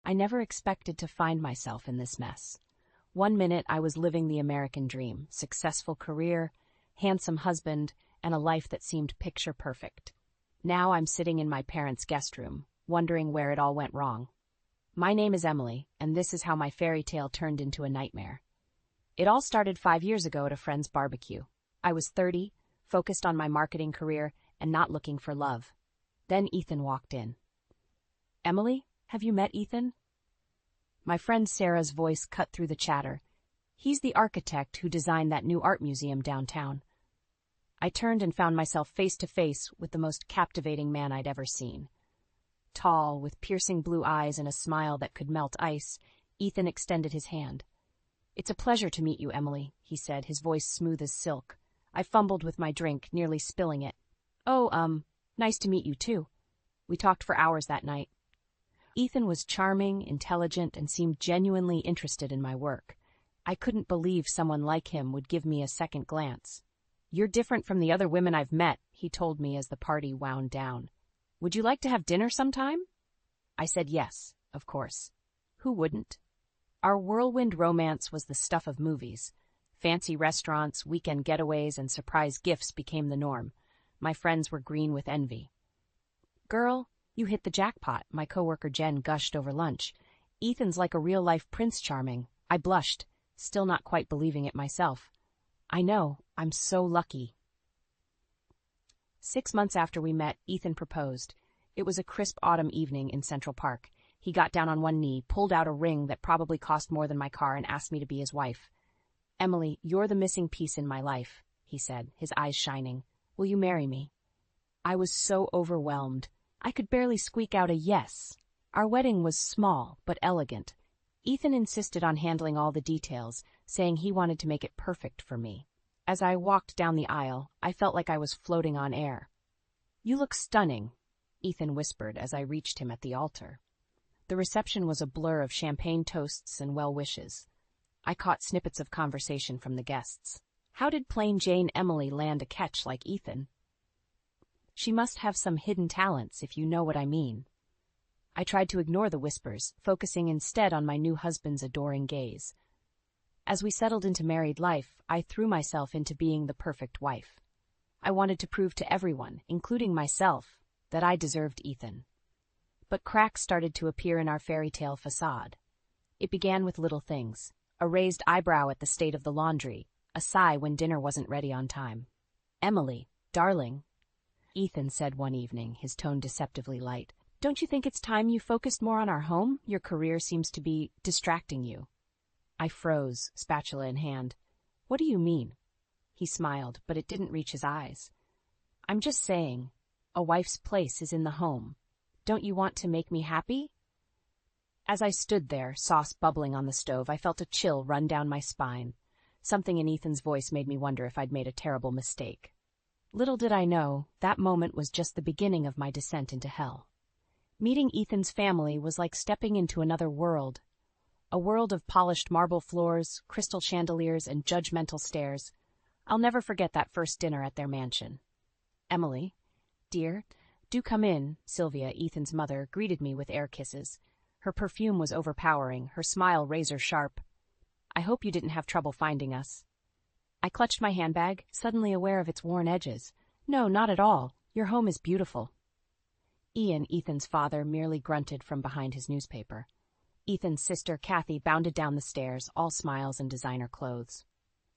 I never expected to find myself in this mess. One minute I was living the American dream, successful career, handsome husband, and a life that seemed picture perfect. Now I'm sitting in my parents' guest room, wondering where it all went wrong. My name is Emily, and this is how my fairy tale turned into a nightmare. It all started 5 years ago at a friend's barbecue. I was 30, focused on my marketing career, and not looking for love. Then Ethan walked in. "Emily, have you met Ethan?" My friend Sarah's voice cut through the chatter. "He's the architect who designed that new art museum downtown." I turned and found myself face to face with the most captivating man I'd ever seen. Tall, with piercing blue eyes and a smile that could melt ice, Ethan extended his hand. "It's a pleasure to meet you, Emily," he said, his voice smooth as silk. I fumbled with my drink, nearly spilling it. "Oh, nice to meet you, too." We talked for hours that night. Ethan was charming, intelligent, and seemed genuinely interested in my work. I couldn't believe someone like him would give me a second glance. "You're different from the other women I've met," he told me as the party wound down. "Would you like to have dinner sometime?" I said yes, of course. Who wouldn't? Our whirlwind romance was the stuff of movies. Fancy restaurants, weekend getaways, and surprise gifts became the norm. My friends were green with envy. "Girl, you hit the jackpot," my coworker Jen gushed over lunch. "Ethan's like a real-life Prince Charming." I blushed, still not quite believing it myself. "I know, I'm so lucky." 6 months after we met, Ethan proposed. It was a crisp autumn evening in Central Park. He got down on one knee, pulled out a ring that probably cost more than my car, and asked me to be his wife. "Emily, you're the missing piece in my life," he said, his eyes shining. "Will you marry me?" I was so overwhelmed. I could barely squeak out a yes. Our wedding was small, but elegant. Ethan insisted on handling all the details, saying he wanted to make it perfect for me. As I walked down the aisle, I felt like I was floating on air. "You look stunning," Ethan whispered as I reached him at the altar. The reception was a blur of champagne toasts and well wishes. I caught snippets of conversation from the guests. How did plain Jane Emily land a catch like Ethan? She must have some hidden talents, if you know what I mean. I tried to ignore the whispers, focusing instead on my new husband's adoring gaze. As we settled into married life, I threw myself into being the perfect wife. I wanted to prove to everyone, including myself, that I deserved Ethan. But cracks started to appear in our fairy tale facade. It began with little things: a raised eyebrow at the state of the laundry, a sigh when dinner wasn't ready on time. "Emily, darling," Ethan said one evening, his tone deceptively light, "don't you think it's time you focused more on our home? Your career seems to be distracting you." I froze, spatula in hand. "What do you mean?" He smiled, but it didn't reach his eyes. "I'm just saying, a wife's place is in the home. Don't you want to make me happy?" As I stood there, sauce bubbling on the stove, I felt a chill run down my spine. Something in Ethan's voice made me wonder if I'd made a terrible mistake. Little did I know, that moment was just the beginning of my descent into hell. Meeting Ethan's family was like stepping into another world. A world of polished marble floors, crystal chandeliers, and judgmental stares. I'll never forget that first dinner at their mansion. "Emily, dear, do come in," Sylvia, Ethan's mother, greeted me with air kisses. Her perfume was overpowering, her smile razor-sharp. "I hope you didn't have trouble finding us." I clutched my handbag, suddenly aware of its worn edges. "No, not at all. Your home is beautiful." Ian, Ethan's father, merely grunted from behind his newspaper. Ethan's sister, Kathy, bounded down the stairs, all smiles and designer clothes.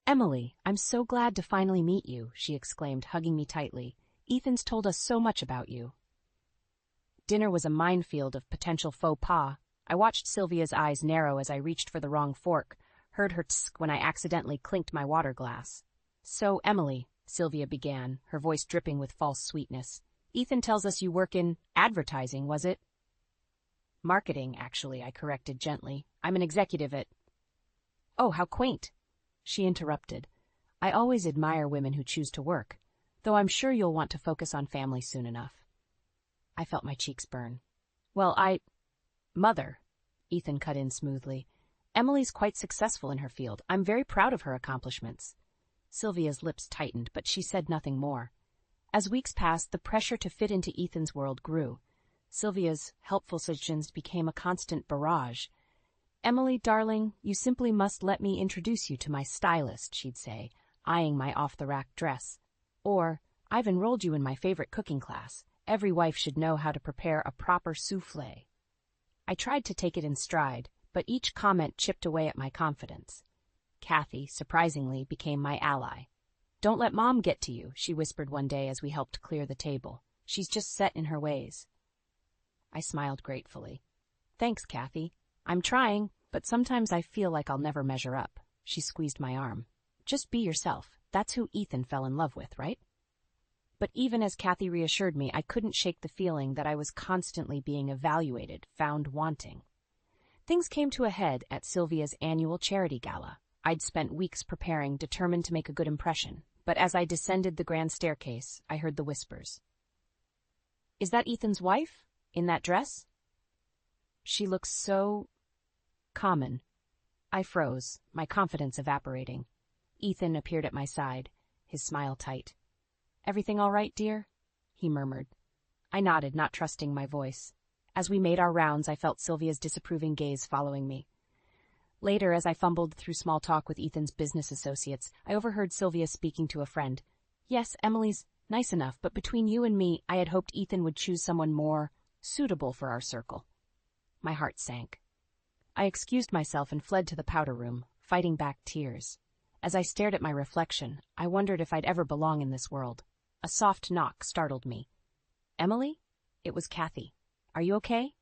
"Emily, I'm so glad to finally meet you," she exclaimed, hugging me tightly. "Ethan's told us so much about you." Dinner was a minefield of potential faux pas. I watched Sylvia's eyes narrow as I reached for the wrong fork, heard her tsk when I accidentally clinked my water glass. "So, Emily," Sylvia began, her voice dripping with false sweetness, "Ethan tells us you work in advertising, was it?" "Marketing, actually," I corrected gently. "I'm an executive at—" "Oh, how quaint," she interrupted. "I always admire women who choose to work, though I'm sure you'll want to focus on family soon enough." I felt my cheeks burn. "Well, Mother," Ethan cut in smoothly, "Emily's quite successful in her field. I'm very proud of her accomplishments." Sylvia's lips tightened, but she said nothing more. As weeks passed, the pressure to fit into Ethan's world grew. Sylvia's helpful suggestions became a constant barrage. "Emily, darling, you simply must let me introduce you to my stylist," she'd say, eyeing my off-the-rack dress. Or, "I've enrolled you in my favorite cooking class. Every wife should know how to prepare a proper soufflé." I tried to take it in stride, but each comment chipped away at my confidence. Kathy, surprisingly, became my ally. "Don't let Mom get to you," she whispered one day as we helped clear the table. "She's just set in her ways." I smiled gratefully. "Thanks, Kathy. I'm trying, but sometimes I feel like I'll never measure up." She squeezed my arm. "Just be yourself. That's who Ethan fell in love with, right?" But even as Kathy reassured me, I couldn't shake the feeling that I was constantly being evaluated, found wanting. Things came to a head at Sylvia's annual charity gala. I'd spent weeks preparing, determined to make a good impression, but as I descended the grand staircase, I heard the whispers. "Is that Ethan's wife? In that dress?" She looks so common. I froze, my confidence evaporating. Ethan appeared at my side, his smile tight. "Everything all right, dear?" he murmured. I nodded, not trusting my voice. As we made our rounds, I felt Sylvia's disapproving gaze following me. Later, as I fumbled through small talk with Ethan's business associates, I overheard Sylvia speaking to a friend. "Yes, Emily's nice enough, but between you and me, I had hoped Ethan would choose someone more suitable for our circle." My heart sank. I excused myself and fled to the powder room, fighting back tears. As I stared at my reflection, I wondered if I'd ever belong in this world. A soft knock startled me. "Emily?" It was Kathy. "Are you okay?"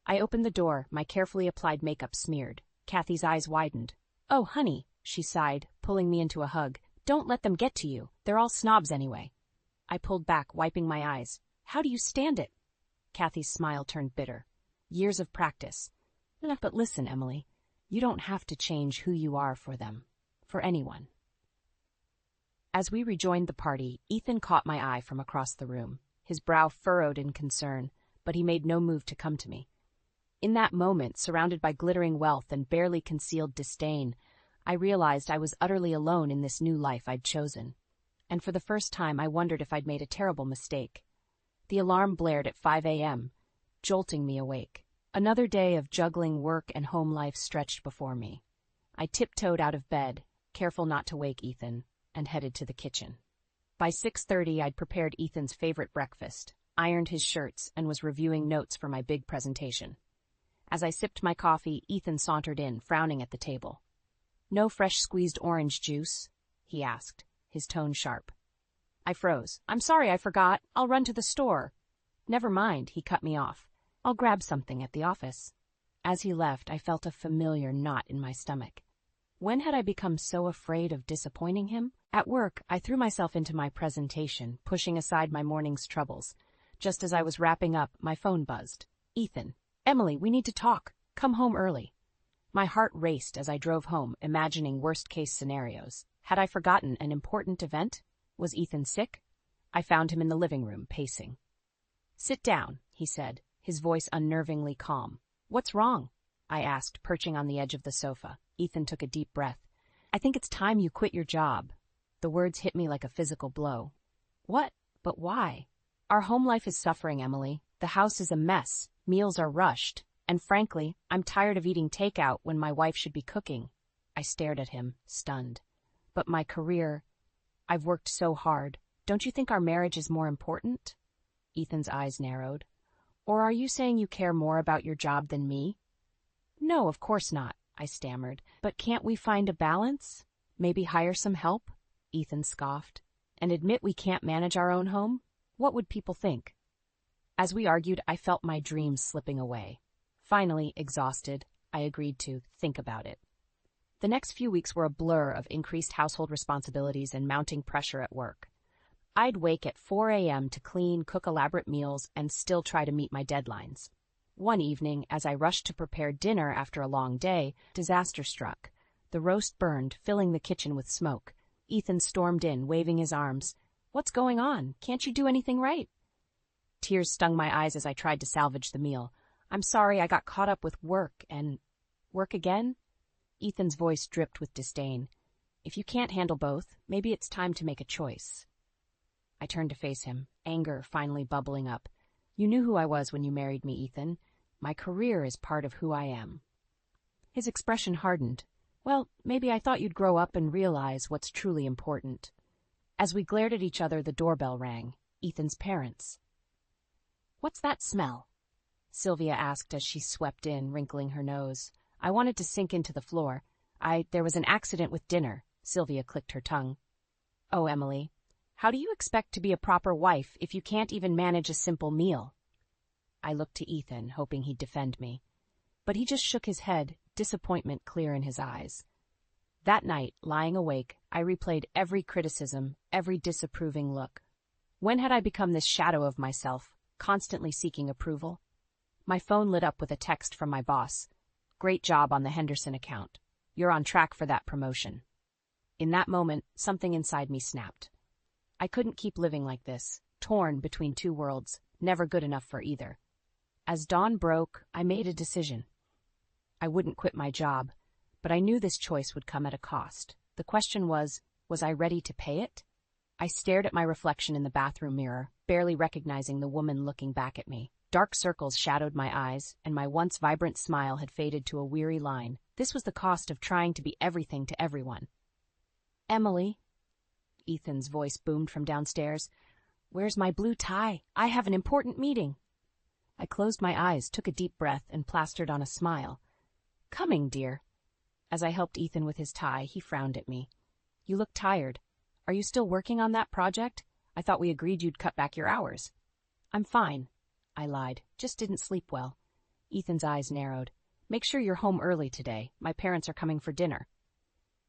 I opened the door, my carefully applied makeup smeared. Kathy's eyes widened. "Oh, honey," she sighed, pulling me into a hug. "Don't let them get to you. They're all snobs anyway." I pulled back, wiping my eyes. "How do you stand it?" Kathy's smile turned bitter. "Years of practice. But listen, Emily, you don't have to change who you are for them. For anyone." As we rejoined the party, Ethan caught my eye from across the room. His brow furrowed in concern, but he made no move to come to me. In that moment, surrounded by glittering wealth and barely concealed disdain, I realized I was utterly alone in this new life I'd chosen. And for the first time, I wondered if I'd made a terrible mistake. The alarm blared at 5 a.m., jolting me awake. Another day of juggling work and home life stretched before me. I tiptoed out of bed, careful not to wake Ethan, and headed to the kitchen. By 6:30, I'd prepared Ethan's favorite breakfast, ironed his shirts, and was reviewing notes for my big presentation. As I sipped my coffee, Ethan sauntered in, frowning at the table. "No fresh squeezed orange juice?" he asked, his tone sharp. I froze. "I'm sorry, I forgot. I'll run to the store." "Never mind," he cut me off. "I'll grab something at the office." As he left, I felt a familiar knot in my stomach. When had I become so afraid of disappointing him? At work, I threw myself into my presentation, pushing aside my morning's troubles. Just as I was wrapping up, my phone buzzed. "Ethan. Emily, we need to talk. Come home early." My heart raced as I drove home, imagining worst-case scenarios. Had I forgotten an important event? Was Ethan sick? I found him in the living room, pacing. "Sit down," he said, his voice unnervingly calm. "What's wrong?" I asked, perching on the edge of the sofa. Ethan took a deep breath. "I think it's time you quit your job." The words hit me like a physical blow. "What? But why?" "Our home life is suffering, Emily. The house is a mess. Meals are rushed. And frankly, I'm tired of eating takeout when my wife should be cooking." I stared at him, stunned. "But my career, I've worked so hard. Don't you think our marriage is more important?" Ethan's eyes narrowed. "Or are you saying you care more about your job than me?" "No, of course not," I stammered. "But can't we find a balance? Maybe hire some help?" Ethan scoffed. "And admit we can't manage our own home? What would people think?" As we argued, I felt my dreams slipping away. Finally, exhausted, I agreed to think about it. The next few weeks were a blur of increased household responsibilities and mounting pressure at work. I'd wake at 4 a.m. to clean, cook elaborate meals, and still try to meet my deadlines. One evening, as I rushed to prepare dinner after a long day, disaster struck. The roast burned, filling the kitchen with smoke. Ethan stormed in, waving his arms. "What's going on? Can't you do anything right?" Tears stung my eyes as I tried to salvage the meal. "I'm sorry, I got caught up with work and... work again?" Ethan's voice dripped with disdain. "If you can't handle both, maybe it's time to make a choice." I turned to face him, anger finally bubbling up. You knew who I was when you married me, Ethan. My career is part of who I am. His expression hardened. Well, maybe I thought you'd grow up and realize what's truly important. As we glared at each other, the doorbell rang. Ethan's parents. What's that smell? Sylvia asked as she swept in, wrinkling her nose. I wanted to sink into the floor. There was an accident with dinner. Sylvia clicked her tongue. Oh, Emily, how do you expect to be a proper wife if you can't even manage a simple meal? I looked to Ethan, hoping he'd defend me. But he just shook his head, disappointment clear in his eyes. That night, lying awake, I replayed every criticism, every disapproving look. When had I become this shadow of myself, constantly seeking approval? My phone lit up with a text from my boss. Great job on the Henderson account. You're on track for that promotion. In that moment, something inside me snapped. I couldn't keep living like this, torn between two worlds, never good enough for either. As dawn broke, I made a decision. I wouldn't quit my job, but I knew this choice would come at a cost. The question was I ready to pay it? I stared at my reflection in the bathroom mirror, barely recognizing the woman looking back at me. Dark circles shadowed my eyes, and my once vibrant smile had faded to a weary line. This was the cost of trying to be everything to everyone. Emily, Ethan's voice boomed from downstairs. Where's my blue tie? I have an important meeting. I closed my eyes, took a deep breath, and plastered on a smile. Coming, dear. As I helped Ethan with his tie, he frowned at me. You look tired. Are you still working on that project? I thought we agreed you'd cut back your hours. I'm fine, I lied. Just didn't sleep well. Ethan's eyes narrowed. Make sure you're home early today. My parents are coming for dinner.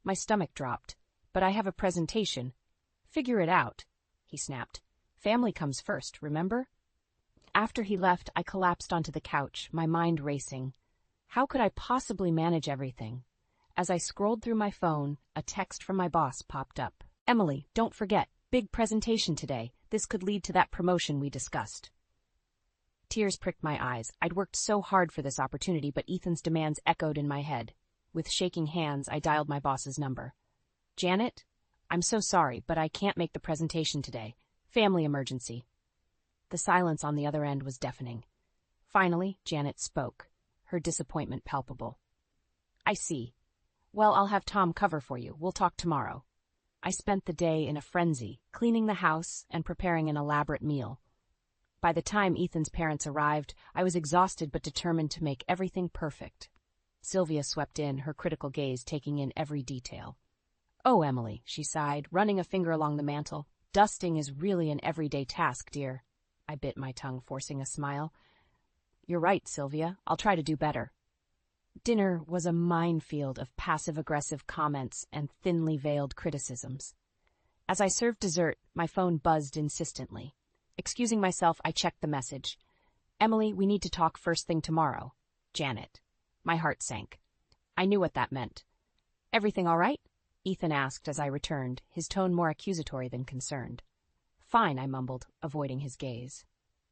My stomach dropped. But I have a presentation. Figure it out, he snapped. Family comes first, remember? After he left, I collapsed onto the couch, my mind racing. How could I possibly manage everything? As I scrolled through my phone, a text from my boss popped up. Emily, don't forget, big presentation today. This could lead to that promotion we discussed. Tears pricked my eyes. I'd worked so hard for this opportunity, but Ethan's demands echoed in my head. With shaking hands, I dialed my boss's number. Janet, I'm so sorry, but I can't make the presentation today. Family emergency. The silence on the other end was deafening. Finally, Janet spoke, her disappointment palpable. I see. Well, I'll have Tom cover for you. We'll talk tomorrow. I spent the day in a frenzy, cleaning the house and preparing an elaborate meal. By the time Ethan's parents arrived, I was exhausted but determined to make everything perfect. Sylvia swept in, her critical gaze taking in every detail. Oh, Emily, she sighed, running a finger along the mantel. Dusting is really an everyday task, dear. I bit my tongue, forcing a smile. You're right, Sylvia. I'll try to do better. Dinner was a minefield of passive-aggressive comments and thinly veiled criticisms. As I served dessert, my phone buzzed insistently. Excusing myself, I checked the message. Emily, we need to talk first thing tomorrow. Janet. My heart sank. I knew what that meant. Everything all right? Ethan asked as I returned, his tone more accusatory than concerned. Fine, I mumbled, avoiding his gaze.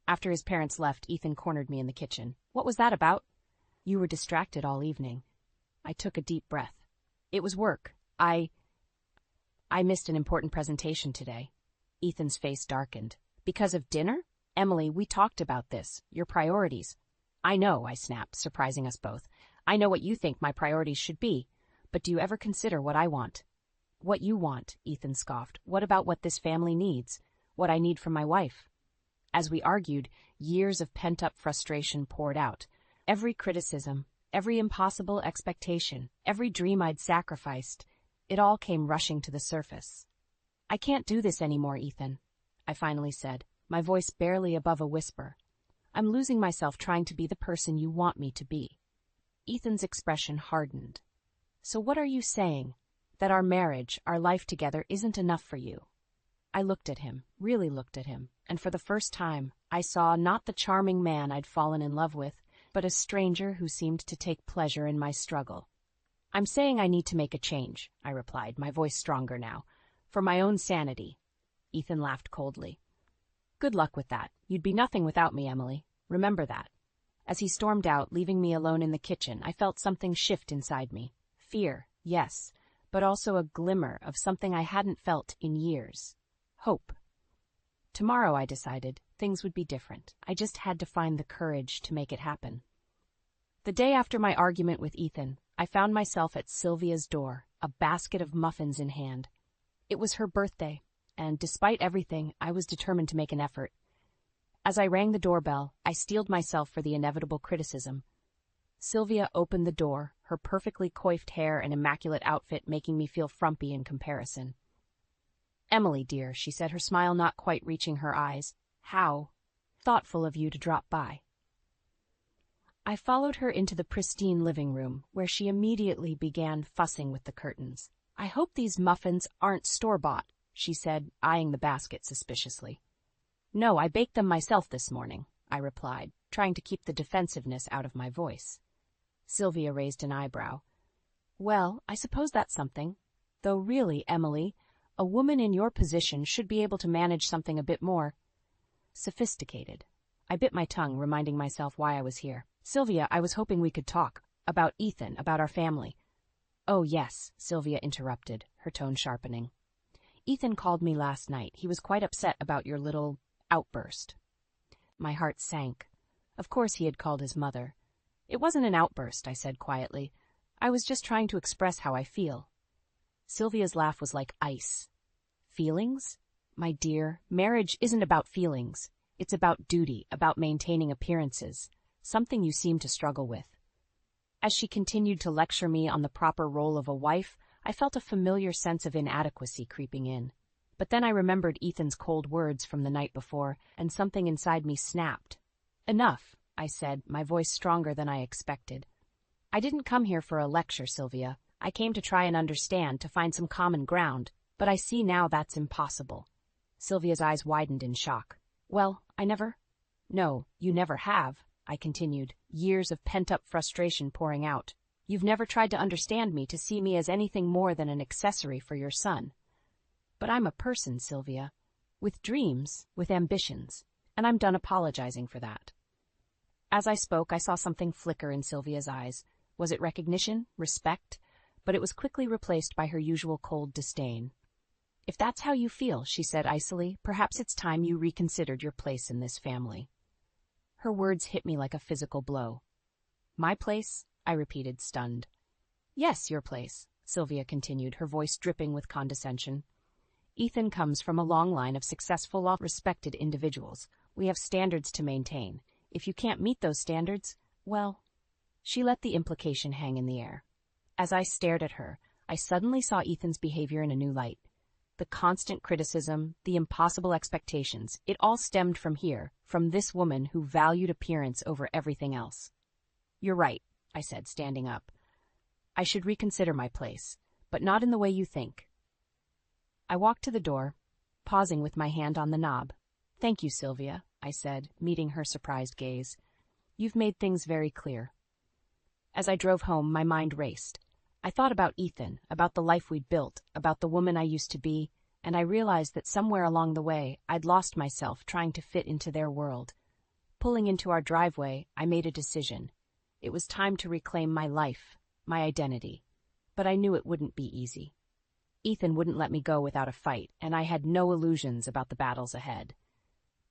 After his parents left, Ethan cornered me in the kitchen. What was that about? You were distracted all evening. I took a deep breath. It was work. I missed an important presentation today. Ethan's face darkened. Because of dinner? Emily, we talked about this. Your priorities. I know, I snapped, surprising us both. I know what you think my priorities should be. But do you ever consider what I want? What you want, Ethan scoffed. What about what this family needs? What I need from my wife? As we argued, years of pent-up frustration poured out. Every criticism, every impossible expectation, every dream I'd sacrificed, it all came rushing to the surface. I can't do this anymore, Ethan, I finally said, my voice barely above a whisper. I'm losing myself trying to be the person you want me to be. Ethan's expression hardened. So what are you saying? That our marriage, our life together, isn't enough for you? I looked at him, really looked at him, and for the first time, I saw not the charming man I'd fallen in love with, but a stranger who seemed to take pleasure in my struggle. I'm saying I need to make a change, I replied, my voice stronger now. For my own sanity. Ethan laughed coldly. Good luck with that. You'd be nothing without me, Emily. Remember that. As he stormed out, leaving me alone in the kitchen, I felt something shift inside me. Fear, yes, but also a glimmer of something I hadn't felt in years. Hope. Tomorrow, I decided, things would be different. I just had to find the courage to make it happen. The day after my argument with Ethan, I found myself at Sylvia's door, a basket of muffins in hand. It was her birthday, and despite everything, I was determined to make an effort. As I rang the doorbell, I steeled myself for the inevitable criticism. Sylvia opened the door, her perfectly coiffed hair and immaculate outfit making me feel frumpy in comparison. "Emily, dear," she said, her smile not quite reaching her eyes. "How thoughtful of you to drop by." I followed her into the pristine living room, where she immediately began fussing with the curtains. "I hope these muffins aren't store-bought," she said, eyeing the basket suspiciously. "No, I baked them myself this morning," I replied, trying to keep the defensiveness out of my voice. Sylvia raised an eyebrow. "Well, I suppose that's something. Though really, Emily, a woman in your position should be able to manage something a bit more sophisticated." I bit my tongue, reminding myself why I was here. "Sylvia, I was hoping we could talk. About Ethan, about our family." "Oh, yes," Sylvia interrupted, her tone sharpening. "Ethan called me last night. He was quite upset about your little outburst." My heart sank. Of course he had called his mother. "It wasn't an outburst," I said quietly. "I was just trying to express how I feel." Sylvia's laugh was like ice. "Feelings? My dear, marriage isn't about feelings. It's about duty, about maintaining appearances, something you seem to struggle with." As she continued to lecture me on the proper role of a wife, I felt a familiar sense of inadequacy creeping in. But then I remembered Ethan's cold words from the night before, and something inside me snapped. "Enough," I said, my voice stronger than I expected. "I didn't come here for a lecture, Sylvia. I came to try and understand, to find some common ground, but I see now that's impossible." Sylvia's eyes widened in shock. "Well, No, you never have," I continued, years of pent-up frustration pouring out. "You've never tried to understand me, to see me as anything more than an accessory for your son. But I'm a person, Sylvia, with dreams, with ambitions, and I'm done apologizing for that." As I spoke, I saw something flicker in Sylvia's eyes. Was it recognition, respect? But it was quickly replaced by her usual cold disdain. "If that's how you feel," she said icily, "perhaps it's time you reconsidered your place in this family." Her words hit me like a physical blow. "My place?" I repeated, stunned. "Yes, your place," Sylvia continued, her voice dripping with condescension. "Ethan comes from a long line of successful, respected individuals. We have standards to maintain. If you can't meet those standards, well..." She let the implication hang in the air. As I stared at her, I suddenly saw Ethan's behavior in a new light. The constant criticism, the impossible expectations, it all stemmed from here, from this woman who valued appearance over everything else. "You're right," I said, standing up. "I should reconsider my place, but not in the way you think." I walked to the door, pausing with my hand on the knob. "Thank you, Sylvia," I said, meeting her surprised gaze. "You've made things very clear." As I drove home, my mind raced. I thought about Ethan, about the life we'd built, about the woman I used to be, and I realized that somewhere along the way, I'd lost myself trying to fit into their world. Pulling into our driveway, I made a decision. It was time to reclaim my life, my identity. But I knew it wouldn't be easy. Ethan wouldn't let me go without a fight, and I had no illusions about the battles ahead.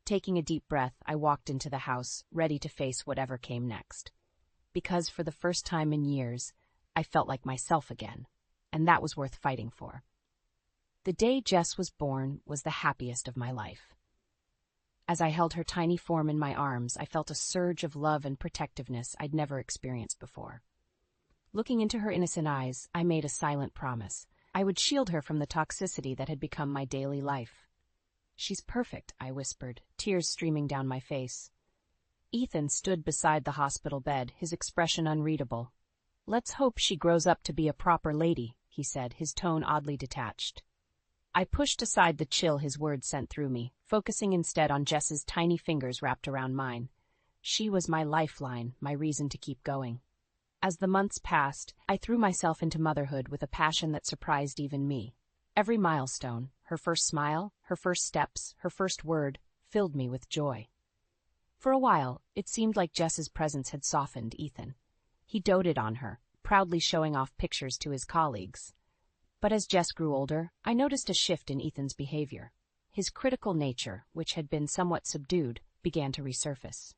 Taking a deep breath, I walked into the house, ready to face whatever came next. Because for the first time in years, I felt like myself again, and that was worth fighting for. The day Jess was born was the happiest of my life. As I held her tiny form in my arms, I felt a surge of love and protectiveness I'd never experienced before. Looking into her innocent eyes, I made a silent promise. I would shield her from the toxicity that had become my daily life. "She's perfect," I whispered, tears streaming down my face. Ethan stood beside the hospital bed, his expression unreadable. "Let's hope she grows up to be a proper lady," he said, his tone oddly detached. I pushed aside the chill his words sent through me, focusing instead on Jess's tiny fingers wrapped around mine. She was my lifeline, my reason to keep going. As the months passed, I threw myself into motherhood with a passion that surprised even me. Every milestone, her first smile, her first steps, her first word, filled me with joy. For a while, it seemed like Jess's presence had softened Ethan. He doted on her, proudly showing off pictures to his colleagues. But as Jess grew older, I noticed a shift in Ethan's behavior. his critical nature, which had been somewhat subdued, began to resurface.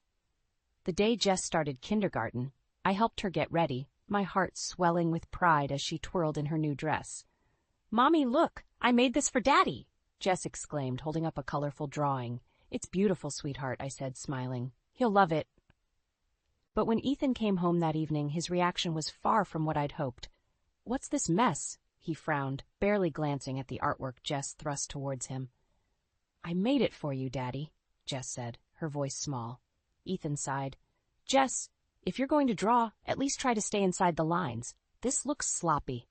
The day Jess started kindergarten, I helped her get ready, my heart swelling with pride as she twirled in her new dress. "Mommy, look! I made this for Daddy!" Jess exclaimed, holding up a colorful drawing. "It's beautiful, sweetheart," I said, smiling. "He'll love it." But when Ethan came home that evening, his reaction was far from what I'd hoped. "What's this mess?" he frowned, barely glancing at the artwork Jess thrust towards him. "I made it for you, Daddy," Jess said, her voice small. Ethan sighed. "Jess, if you're going to draw, at least try to stay inside the lines. This looks sloppy."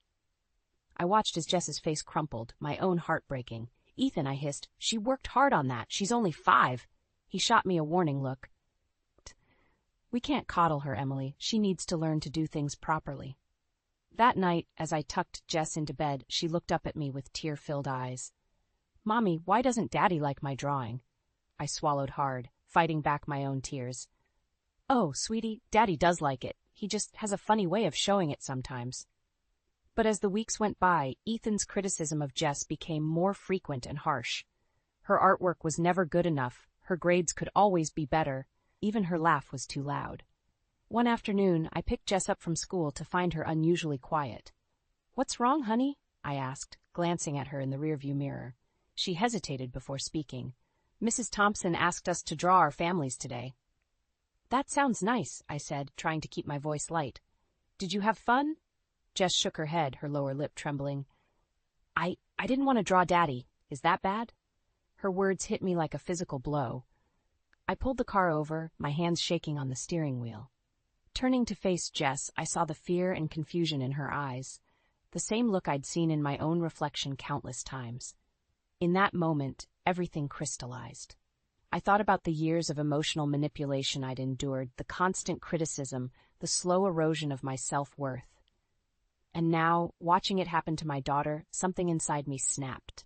I watched as Jess's face crumpled, my own heart breaking. "Ethan," I hissed, "she worked hard on that. She's only 5. He shot me a warning look. "We can't coddle her, Emily. She needs to learn to do things properly." That night, as I tucked Jess into bed, she looked up at me with tear-filled eyes. "Mommy, why doesn't Daddy like my drawing?" I swallowed hard, fighting back my own tears. "Oh, sweetie, Daddy does like it. He just has a funny way of showing it sometimes." But as the weeks went by, Ethan's criticism of Jess became more frequent and harsh. Her artwork was never good enough, her grades could always be better, even her laugh was too loud. One afternoon, I picked Jess up from school to find her unusually quiet. "What's wrong, honey?" I asked, glancing at her in the rearview mirror. She hesitated before speaking. "Mrs. Thompson asked us to draw our families today." "That sounds nice," I said, trying to keep my voice light. "Did you have fun?" Jess shook her head, her lower lip trembling. I didn't want to draw Daddy. Is that bad?" Her words hit me like a physical blow. I pulled the car over, my hands shaking on the steering wheel. Turning to face Jess, I saw the fear and confusion in her eyes, the same look I'd seen in my own reflection countless times. In that moment, everything crystallized. I thought about the years of emotional manipulation I'd endured, the constant criticism, the slow erosion of my self-worth. And now, watching it happen to my daughter, something inside me snapped.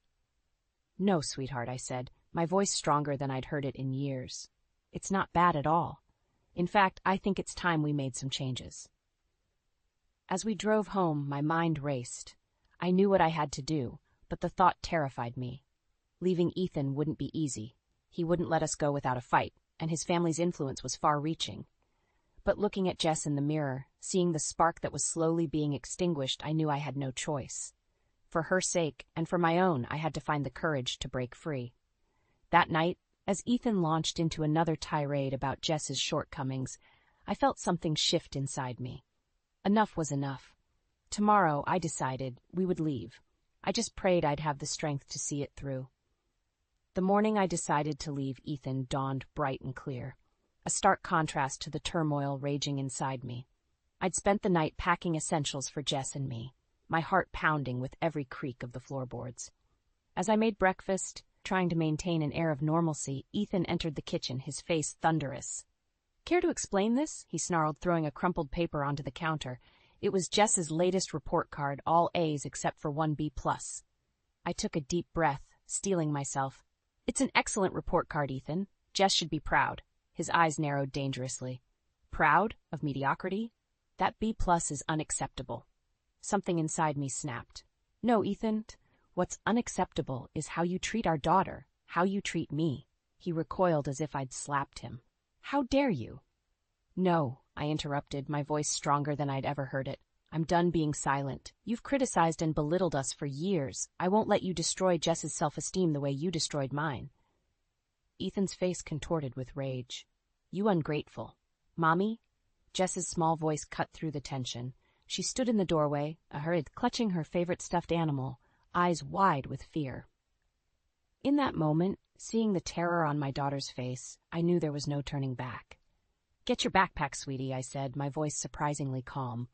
"No, sweetheart," I said, my voice stronger than I'd heard it in years. "It's not bad at all. In fact, I think it's time we made some changes." As we drove home, my mind raced. I knew what I had to do, but the thought terrified me. Leaving Ethan wouldn't be easy. He wouldn't let us go without a fight, and his family's influence was far-reaching. But looking at Jess in the mirror, seeing the spark that was slowly being extinguished, I knew I had no choice. For her sake, and for my own, I had to find the courage to break free. That night, as Ethan launched into another tirade about Jess's shortcomings, I felt something shift inside me. Enough was enough. Tomorrow, I decided, we would leave. I just prayed I'd have the strength to see it through. The morning I decided to leave Ethan dawned bright and clear, a stark contrast to the turmoil raging inside me. I'd spent the night packing essentials for Jess and me, my heart pounding with every creak of the floorboards. As I made breakfast, trying to maintain an air of normalcy, Ethan entered the kitchen, his face thunderous. "Care to explain this?" he snarled, throwing a crumpled paper onto the counter. It was Jess's latest report card, all A's except for 1 B+. I took a deep breath, steeling myself. "It's an excellent report card, Ethan. Jess should be proud." His eyes narrowed dangerously. "Proud? Of mediocrity? That B+ is unacceptable." Something inside me snapped. "No, Ethan. What's unacceptable is how you treat our daughter, how you treat me." He recoiled as if I'd slapped him. "How dare you?" "No," I interrupted, my voice stronger than I'd ever heard it. "I'm done being silent. You've criticized and belittled us for years. I won't let you destroy Jess's self-esteem the way you destroyed mine." Ethan's face contorted with rage. "You ungrateful. Mommy?" Jess's small voice cut through the tension. She stood in the doorway, a hurried, clutching her favorite stuffed animal, eyes wide with fear. In that moment, seeing the terror on my daughter's face, I knew there was no turning back. "Get your backpack, sweetie," I said, my voice surprisingly calm.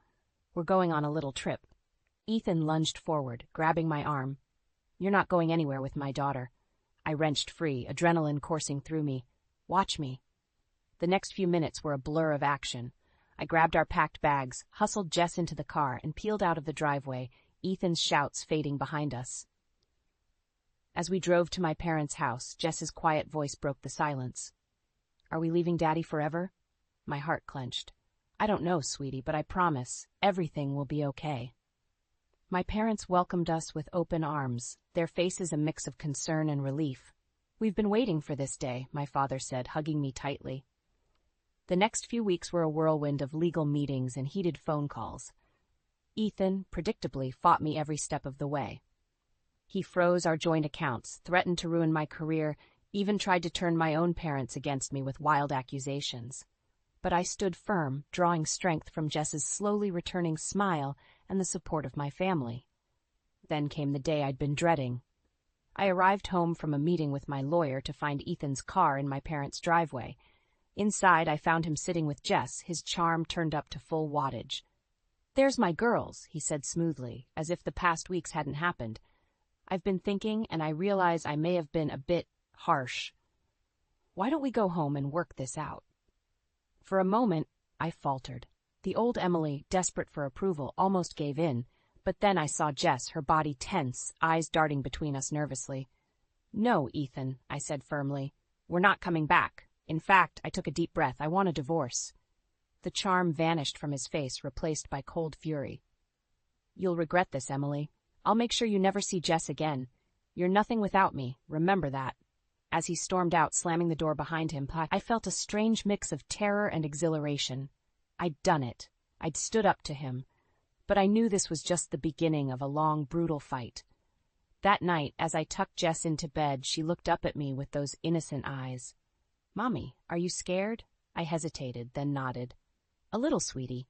"We're going on a little trip." Ethan lunged forward, grabbing my arm. "You're not going anywhere with my daughter." I wrenched free, adrenaline coursing through me. "Watch me." The next few minutes were a blur of action. I grabbed our packed bags, hustled Jess into the car, and peeled out of the driveway, Ethan's shouts fading behind us. As we drove to my parents' house, Jess's quiet voice broke the silence. "Are we leaving Daddy forever?" My heart clenched. "I don't know, sweetie, but I promise, everything will be okay." My parents welcomed us with open arms, their faces a mix of concern and relief. We've been waiting for this day, my father said, hugging me tightly. The next few weeks were a whirlwind of legal meetings and heated phone calls. Ethan, predictably, fought me every step of the way. He froze our joint accounts, threatened to ruin my career, even tried to turn my own parents against me with wild accusations. But I stood firm, drawing strength from Jess's slowly returning smile and the support of my family. Then came the day I'd been dreading. I arrived home from a meeting with my lawyer to find Ethan's car in my parents' driveway. Inside, I found him sitting with Jess, his charm turned up to full wattage. "There's my girls," he said smoothly, as if the past weeks hadn't happened. "I've been thinking, and I realize I may have been a bit harsh. Why don't we go home and work this out?" For a moment, I faltered. The old Emily, desperate for approval, almost gave in, but then I saw Jess, her body tense, eyes darting between us nervously. "No, Ethan," I said firmly. "We're not coming back. In fact," I took a deep breath, "I want a divorce." The charm vanished from his face, replaced by cold fury. "You'll regret this, Emily. I'll make sure you never see Jess again. You're nothing without me, remember that." As he stormed out, slamming the door behind him, I felt a strange mix of terror and exhilaration. I'd done it. I'd stood up to him. But I knew this was just the beginning of a long, brutal fight. That night, as I tucked Jess into bed, she looked up at me with those innocent eyes. "Mommy, are you scared?" I hesitated, then nodded. "A little, sweetie.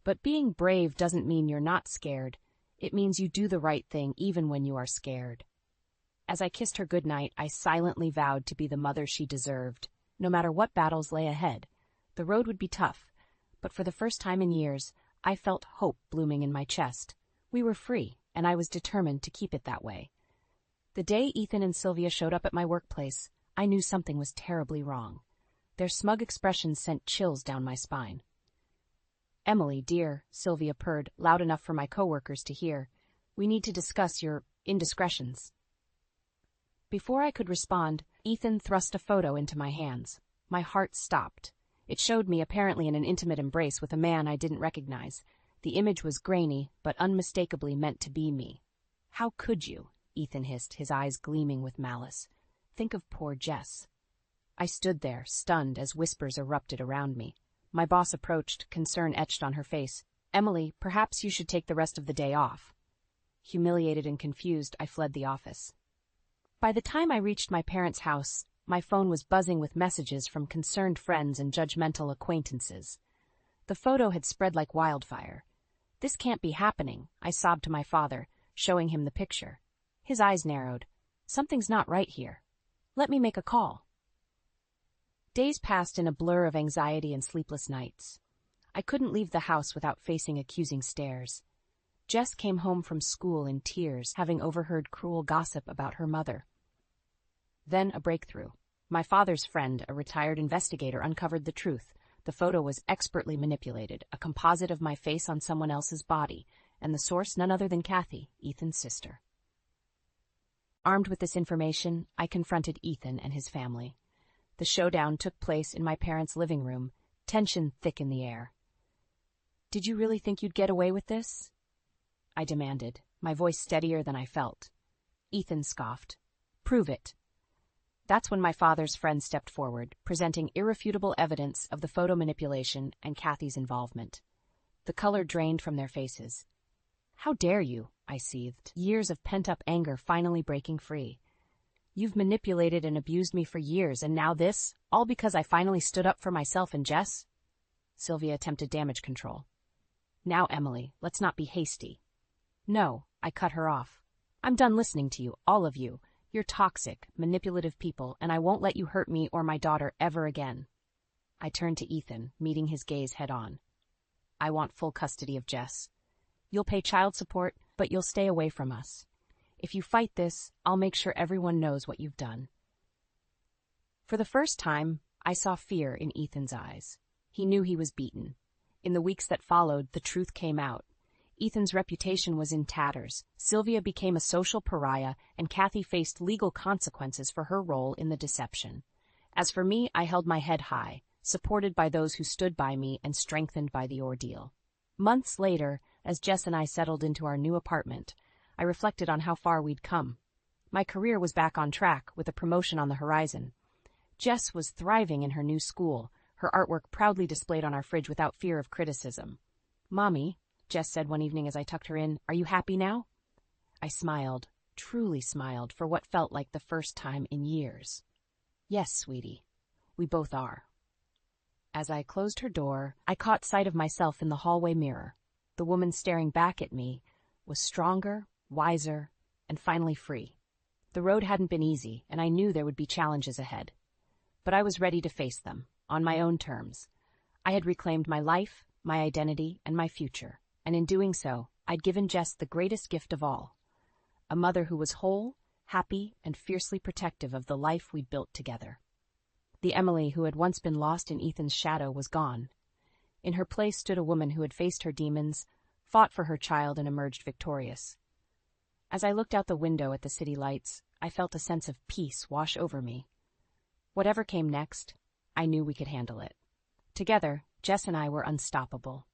But being brave doesn't mean you're not scared. It means you do the right thing even when you are scared." As I kissed her goodnight, I silently vowed to be the mother she deserved. No matter what battles lay ahead, the road would be tough, but for the first time in years, I felt hope blooming in my chest. We were free, and I was determined to keep it that way. The day Ethan and Sylvia showed up at my workplace, I knew something was terribly wrong. Their smug expressions sent chills down my spine. "Emily, dear," Sylvia purred, loud enough for my coworkers to hear, "we need to discuss your indiscretions." Before I could respond, Ethan thrust a photo into my hands. My heart stopped. It showed me apparently in an intimate embrace with a man I didn't recognize. The image was grainy, but unmistakably meant to be me. "How could you?" Ethan hissed, his eyes gleaming with malice. "Think of poor Jess." I stood there, stunned, as whispers erupted around me. My boss approached, concern etched on her face. "Emily, perhaps you should take the rest of the day off." Humiliated and confused, I fled the office. By the time I reached my parents' house, my phone was buzzing with messages from concerned friends and judgmental acquaintances. The photo had spread like wildfire. "This can't be happening," I sobbed to my father, showing him the picture. His eyes narrowed. "Something's not right here. Let me make a call." Days passed in a blur of anxiety and sleepless nights. I couldn't leave the house without facing accusing stares. Jess came home from school in tears, having overheard cruel gossip about her mother. Then a breakthrough. My father's friend, a retired investigator, uncovered the truth. The photo was expertly manipulated, a composite of my face on someone else's body, and the source none other than Kathy, Ethan's sister. Armed with this information, I confronted Ethan and his family. The showdown took place in my parents' living room, tension thick in the air. "Did you really think you'd get away with this?" I demanded, my voice steadier than I felt. Ethan scoffed. "Prove it." That's when my father's friend stepped forward, presenting irrefutable evidence of the photo manipulation and Kathy's involvement. The color drained from their faces. "How dare you?" I seethed, years of pent-up anger finally breaking free. "You've manipulated and abused me for years, and now this, all because I finally stood up for myself and Jess?" Sylvia attempted damage control. "Now, Emily, let's not be hasty." "No," I cut her off. "I'm done listening to you, all of you. You're toxic, manipulative people, and I won't let you hurt me or my daughter ever again." I turned to Ethan, meeting his gaze head-on. "I want full custody of Jess. You'll pay child support, but you'll stay away from us. If you fight this, I'll make sure everyone knows what you've done." For the first time, I saw fear in Ethan's eyes. He knew he was beaten. In the weeks that followed, the truth came out. Ethan's reputation was in tatters, Sylvia became a social pariah, and Kathy faced legal consequences for her role in the deception. As for me, I held my head high, supported by those who stood by me and strengthened by the ordeal. Months later, as Jess and I settled into our new apartment, I reflected on how far we'd come. My career was back on track, with a promotion on the horizon. Jess was thriving in her new school, her artwork proudly displayed on our fridge without fear of criticism. "Mommy," Jess said one evening as I tucked her in, "are you happy now?" I smiled, truly smiled, for what felt like the first time in years. "Yes, sweetie, we both are." As I closed her door, I caught sight of myself in the hallway mirror. The woman staring back at me was stronger, wiser, and finally free. The road hadn't been easy, and I knew there would be challenges ahead. But I was ready to face them, on my own terms. I had reclaimed my life, my identity, and my future, and in doing so, I'd given Jess the greatest gift of all: a mother who was whole, happy, and fiercely protective of the life we'd built together. The Emily who had once been lost in Ethan's shadow was gone. In her place stood a woman who had faced her demons, fought for her child, and emerged victorious. As I looked out the window at the city lights, I felt a sense of peace wash over me. Whatever came next, I knew we could handle it. Together, Jess and I were unstoppable.